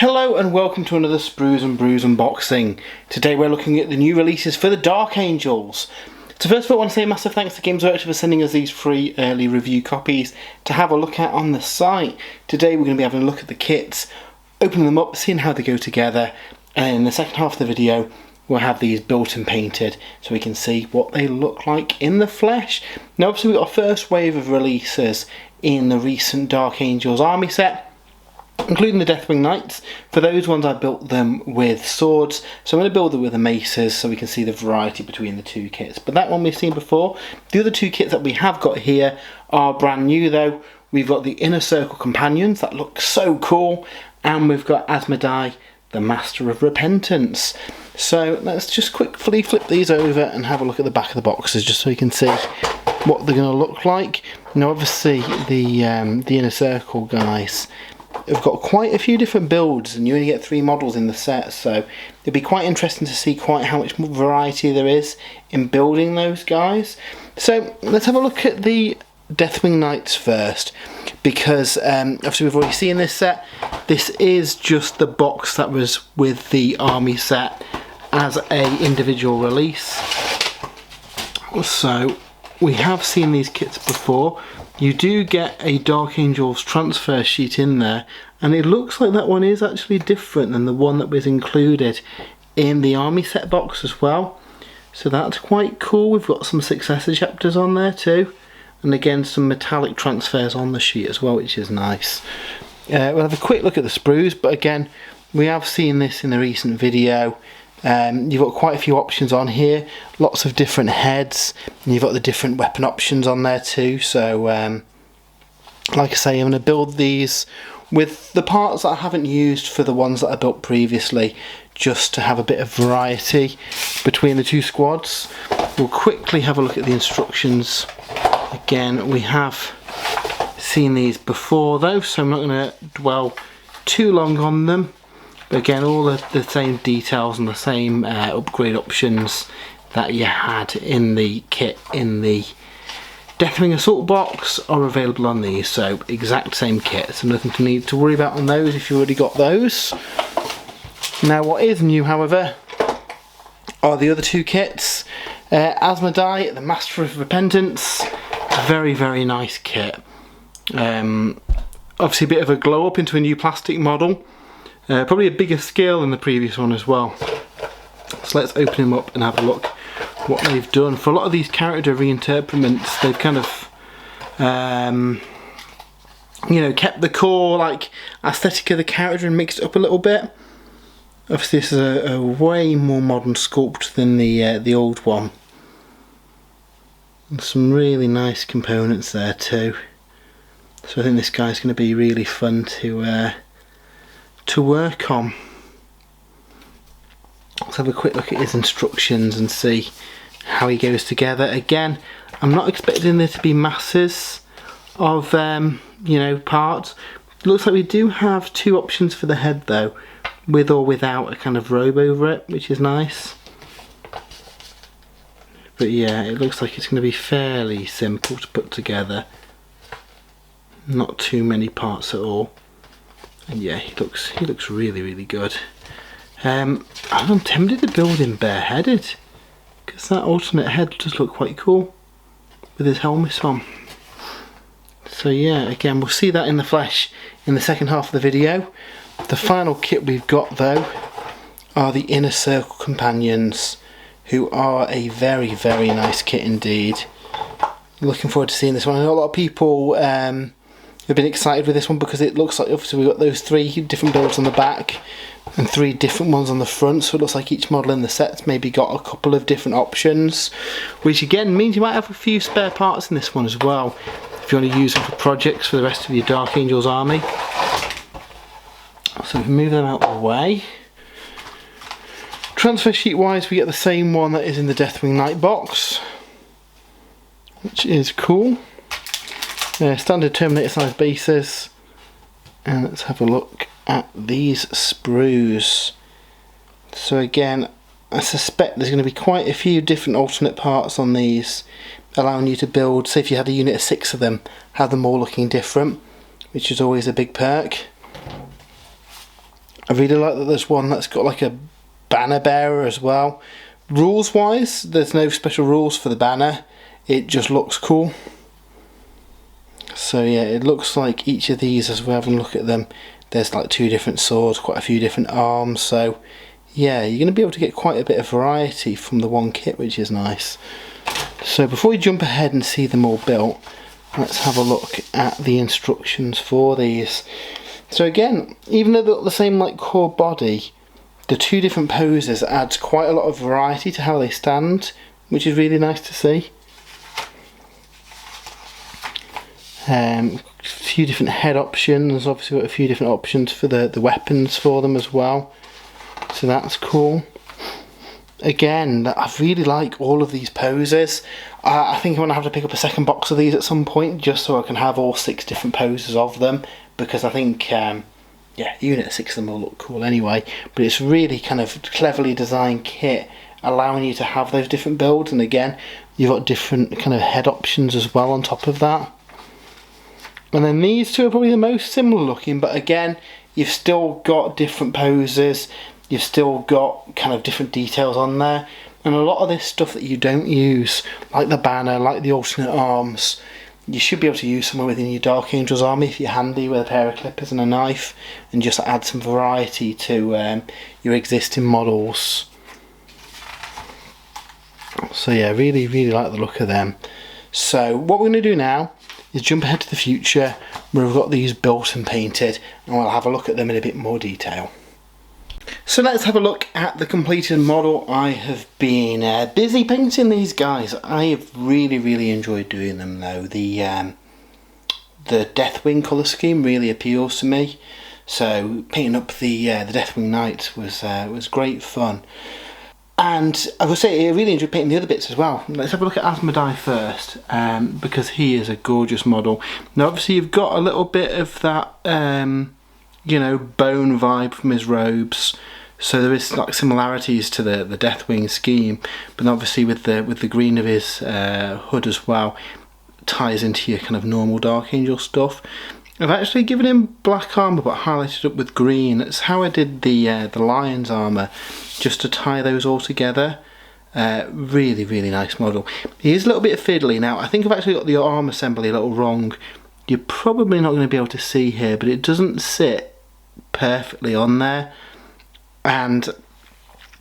Hello and welcome to another Sprues and Brews unboxing. Today we're looking at the new releases for the Dark Angels. So first of all I want to say a massive thanks to Games Workshop for sending us these free early review copies to have a look at on the site. Today we're going to be having a look at the kits, opening them up, seeing how they go together, and in the second half of the video we'll have these built and painted so we can see what they look like in the flesh. Now obviously we've got a first wave of releases in the recent Dark Angels army set, including the Deathwing Knights. For those ones I built them with swords, so I'm going to build them with the maces so we can see the variety between the two kits. But that one we've seen before. The other two kits that we have got here are brand new though. We've got the Inner Circle Companions, that look so cool, and we've got Asmodai, the Master of Repentance. So let's just quickly flip these over and have a look at the back of the boxes just so you can see what they're going to look like. Now obviously the Inner Circle guys have got quite a few different builds and you only get 3 models in the set, so it'd be quite interesting to see quite how much variety there is in building those guys. So let's have a look at the Deathwing Knights first, because obviously we've already seen this set. This is just the box that was with the army set as a individual release, so we have seen these kits before. You do get a Dark Angels transfer sheet in there, and it looks like that one is actually different than the one that was included in the army set box as well. So that's quite cool. We've got some successor chapters on there too, and again some metallic transfers on the sheet as well, which is nice. We'll have a quick look at the sprues, but again we have seen this in a recent video. You've got quite a few options on here, lots of different heads, and you've got the different weapon options on there too. So like I say, I'm going to build these with the parts that I haven't used for the ones that I built previously, just to have a bit of variety between the two squads. We'll quickly have a look at the instructions. Again, we have seen these before though, so I'm not going to dwell too long on them. But again, all the same details and the same upgrade options that you had in the kit in the Deathwing Assault box are available on these, so exact same kit, so nothing to need to worry about on those if you already got those. Now what is new however are the other two kits. Asmodai, the Master of Repentance, very nice kit. Obviously a bit of a glow up into a new plastic model. Probably a bigger scale than the previous one as well. So let's open him up and have a look what they've done. For a lot of these character reinterpretments, they've kind of you know, kept the core like aesthetic of the character and mixed it up a little bit. Obviously this is a way more modern sculpt than the old one. And some really nice components there too. So I think this guy's going to be really fun to work on. Let's have a quick look at his instructions and see how he goes together. Again, I'm not expecting there to be masses of you know, parts. It looks like we do have 2 options for the head though, with or without a kind of robe over it, which is nice. But yeah, it looks like it's going to be fairly simple to put together. Not too many parts at all. And yeah, he looks really good. I'm tempted to build him bareheaded, because that alternate head does look quite cool with his helmet on. So yeah, again we'll see that in the flesh in the second half of the video. The final kit we've got though are the Inner Circle Companions, who are a very nice kit indeed. Looking forward to seeing this one. I know a lot of people we've been excited with this one because it looks like obviously we've got those 3 different builds on the back and 3 different ones on the front, so it looks like each model in the set's maybe got a couple of different options, which again means you might have a few spare parts in this one as well if you want to use them for projects for the rest of your Dark Angels army. So we move them out of the way. Transfer sheet wise, we get the same one that is in the Deathwing Knight box, which is cool. Standard Terminator size bases, and let's have a look at these sprues. So again, I suspect there's going to be quite a few different alternate parts on these, allowing you to build, say if you had a unit of 6 of them, have them all looking different, which is always a big perk. really like that there's one that's got like a banner bearer as well. Rules wise, there's no special rules for the banner, it just looks cool. So yeah, it looks like each of these, as we're having a look at them, there's like 2 different swords, quite a few different arms, so yeah, you're going to be able to get quite a bit of variety from the one kit, which is nice. So before we jump ahead and see them all built, let's have a look at the instructions for these. So again, even though they've got the same like core body, the 2 different poses adds quite a lot of variety to how they stand, which is really nice to see. A few different head options, obviously got a few different options for the weapons for them as well, so that's cool. Again, I really like all of these poses. I think I'm going to have to pick up a second box of these at some point, just so I can have all 6 different poses of them, because I think yeah, unit 6 of them will look cool anyway, but it's really kind of cleverly designed kit, allowing you to have those different builds, and again, you've got different kind of head options as well on top of that. And then these 2 are probably the most similar looking, but again, you've still got different poses, you've still got kind of different details on there, and a lot of this stuff that you don't use, like the banner, like the alternate arms, you should be able to use somewhere within your Dark Angels army if you're handy with a pair of clippers and a knife, and just add some variety to your existing models. So yeah, really like the look of them. So what we're going to do now is jump ahead to the future where we've got these built and painted, and we'll have a look at them in a bit more detail. So let's have a look at the completed model. I have been busy painting these guys. I have really enjoyed doing them though. The Deathwing colour scheme really appeals to me, so painting up the Deathwing Knights was great fun. And I will say I really enjoyed painting the other bits as well. Let's have a look at Asmodai first, because he is a gorgeous model. Now obviously you've got a little bit of that you know, bone vibe from his robes, so there is like similarities to the Deathwing scheme, but obviously with the green of his hood as well, ties into your kind of normal Dark Angel stuff. I've actually given him black armour but highlighted up with green. That's how I did the lion's armour, just to tie those all together. Really nice model. He is a little bit fiddly. Now I think I've actually got the arm assembly a little wrong. You're probably not going to be able to see here, but it doesn't sit perfectly on there, and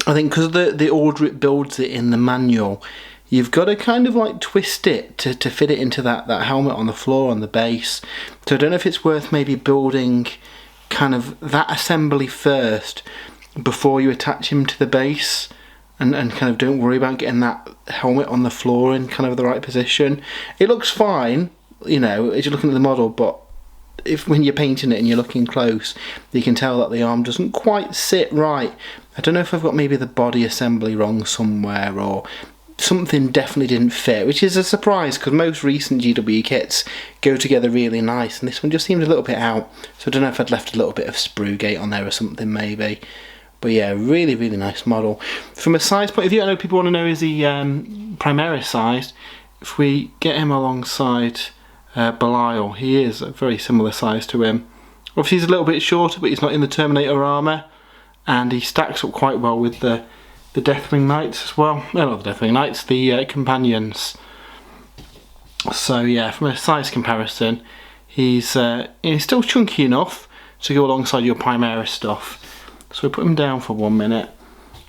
I think because of the order it builds it in the manual, you've got to kind of like twist it to fit it into that helmet on the floor on the base. So I don't know if it's worth maybe building kind of that assembly first before you attach him to the base, and kind of don't worry about getting that helmet on the floor in kind of the right position. It looks fine, you know, as you're looking at the model, but when you're painting it and you're looking close, you can tell that the arm doesn't quite sit right. I don't know if I've got maybe the body assembly wrong somewhere, or something definitely didn't fit, which is a surprise because most recent GW kits go together really nice, and this one just seemed a little bit out, so I don't know if I'd left a little bit of sprue gate on there or something maybe. But yeah, really nice model. From a size point of view, I know people want to know, is he Primaris sized? If we get him alongside Belial, he is a very similar size to him. Obviously he's a little bit shorter, but he's not in the Terminator armour, and he stacks up quite well with the Deathwing Knights as well. No, not the Deathwing Knights, the Companions. So yeah, from a size comparison, he's still chunky enough to go alongside your Primaris stuff. So we'll put him down for 1 minute.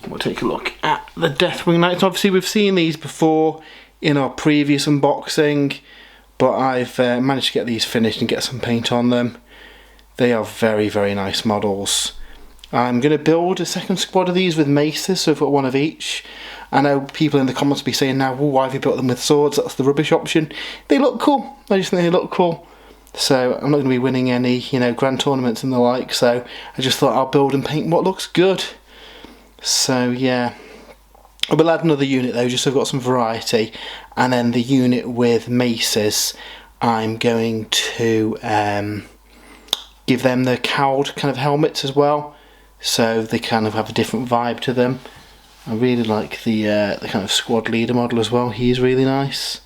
We'll take a look at the Deathwing Knights. Obviously we've seen these before in our previous unboxing, but I've managed to get these finished and get some paint on them. They are very nice models. I'm going to build a second squad of these with maces, so I've got one of each. I know people in the comments will be saying now, well, why have you built them with swords? That's the rubbish option. They look cool. I just think they look cool. So I'm not going to be winning any, you know, grand tournaments and the like, so I just thought I'll build and paint what looks good. So yeah, I will add another unit though, just so I've got some variety, and then the unit with maces, I'm going to give them the cowled kind of helmets as well, so they kind of have a different vibe to them. I really like the kind of squad leader model as well. He's really nice.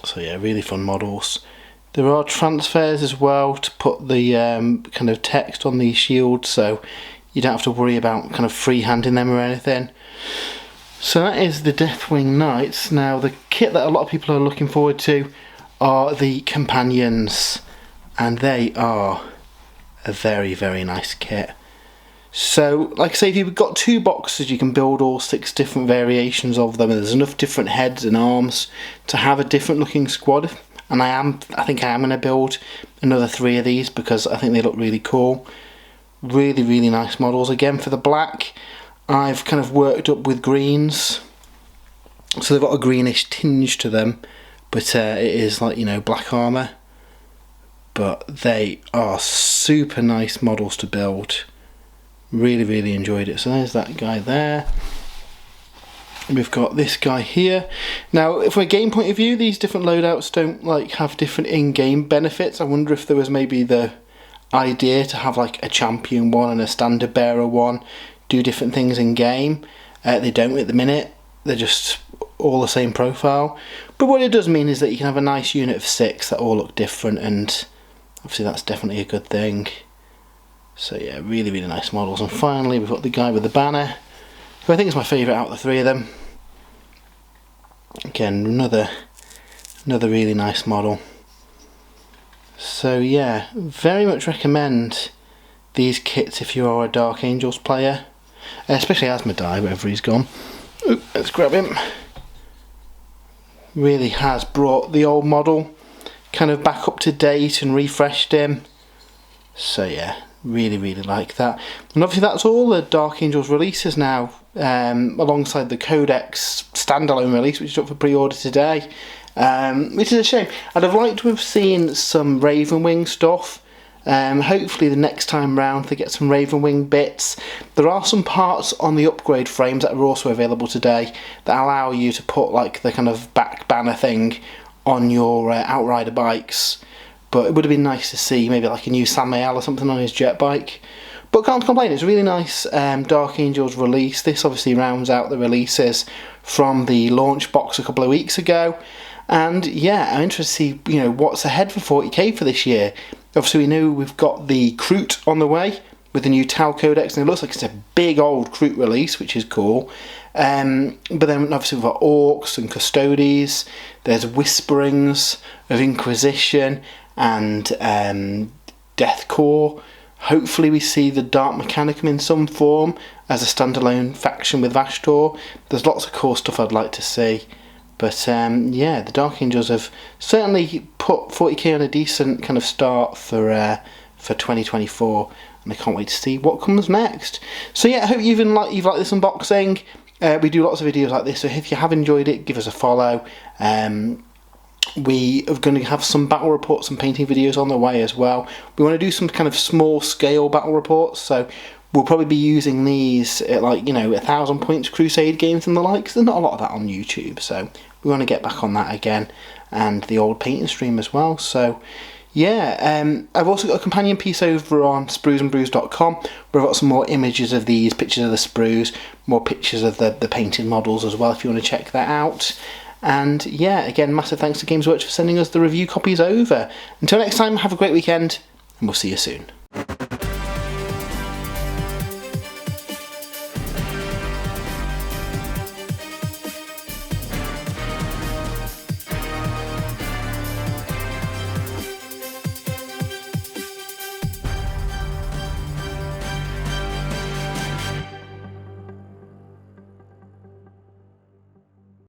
So yeah, really fun models. There are transfers as well to put the kind of text on these shields, so you don't have to worry about kind of freehanding them or anything. So that is the Deathwing Knights. Now the kit that a lot of people are looking forward to are the companions, and they are a very, very nice kit. So like I say, if you've got 2 boxes you can build all 6 different variations of them, and there's enough different heads and arms to have a different looking squad. And I think I am going to build another 3 of these because I think they look really cool. Really, really nice models. Again, for the black, I've kind of worked up with greens, so they've got a greenish tinge to them, but it is like, you know, black armour. But they are super nice models to build. Really, really enjoyed it. So there's that guy there. We've got this guy here. Now, from a game point of view, these different loadouts don't like have different in-game benefits. I wonder if there was maybe the idea to have like a champion one and a standard bearer one do different things in game. They don't at the minute. They're just all the same profile. But what it does mean is that you can have a nice unit of 6 that all look different, and obviously that's definitely a good thing. So yeah, really, really nice models. And finally we've got the guy with the banner, who I think is my favourite out of the 3 of them. Again, another really nice model. So yeah, very much recommend these kits if you are a Dark Angels player, especially Asmodai, wherever he's gone. Ooh, let's grab him. Really has brought the old model kind of back up to date and refreshed him. So yeah, really, really like that. And obviously that's all the Dark Angels releases now, alongside the Codex standalone release, which is up for pre-order today. Which is a shame. I'd have liked to have seen some Ravenwing stuff. Hopefully the next time round they get some Ravenwing bits. There are some parts on the upgrade frames that are also available today that allow you to put like the kind of back banner thing on your Outrider bikes. But it would have been nice to see maybe like a new Samael or something on his jet bike. But can't complain, it's a really nice Dark Angels release. This obviously rounds out the releases from the launch box a couple of weeks ago. And yeah, I'm interested to see, you know, what's ahead for 40k for this year. Obviously we know we've got the Kroot on the way with the new Tal Codex, and it looks like it's a big old Kroot release, which is cool. But then obviously we've got Orcs and Custodes, there's Whisperings of Inquisition and Deathcore. Hopefully we see the Dark Mechanicum in some form as a standalone faction with Vashtor. There's lots of cool stuff I'd like to see. But yeah, the Dark Angels have certainly put 40k on a decent kind of start for 2024, and I can't wait to see what comes next. So yeah, I hope you've liked this unboxing. We do lots of videos like this, so if you have enjoyed it, give us a follow. We are going to have some battle reports and painting videos on the way as well. We want to do some kind of small scale battle reports, so we'll probably be using these at like, you know, 1,000 points crusade games and the likes. There's not a lot of that on YouTube, so we want to get back on that again, and the old painting stream as well. So yeah, I've also got a companion piece over on spruesandbrews.com where I've got some more images of these, pictures of the sprues, more pictures of the painted models as well if you want to check that out. And yeah, again, massive thanks to Games Workshop for sending us the review copies over. Until next time, have a great weekend, and we'll see you soon.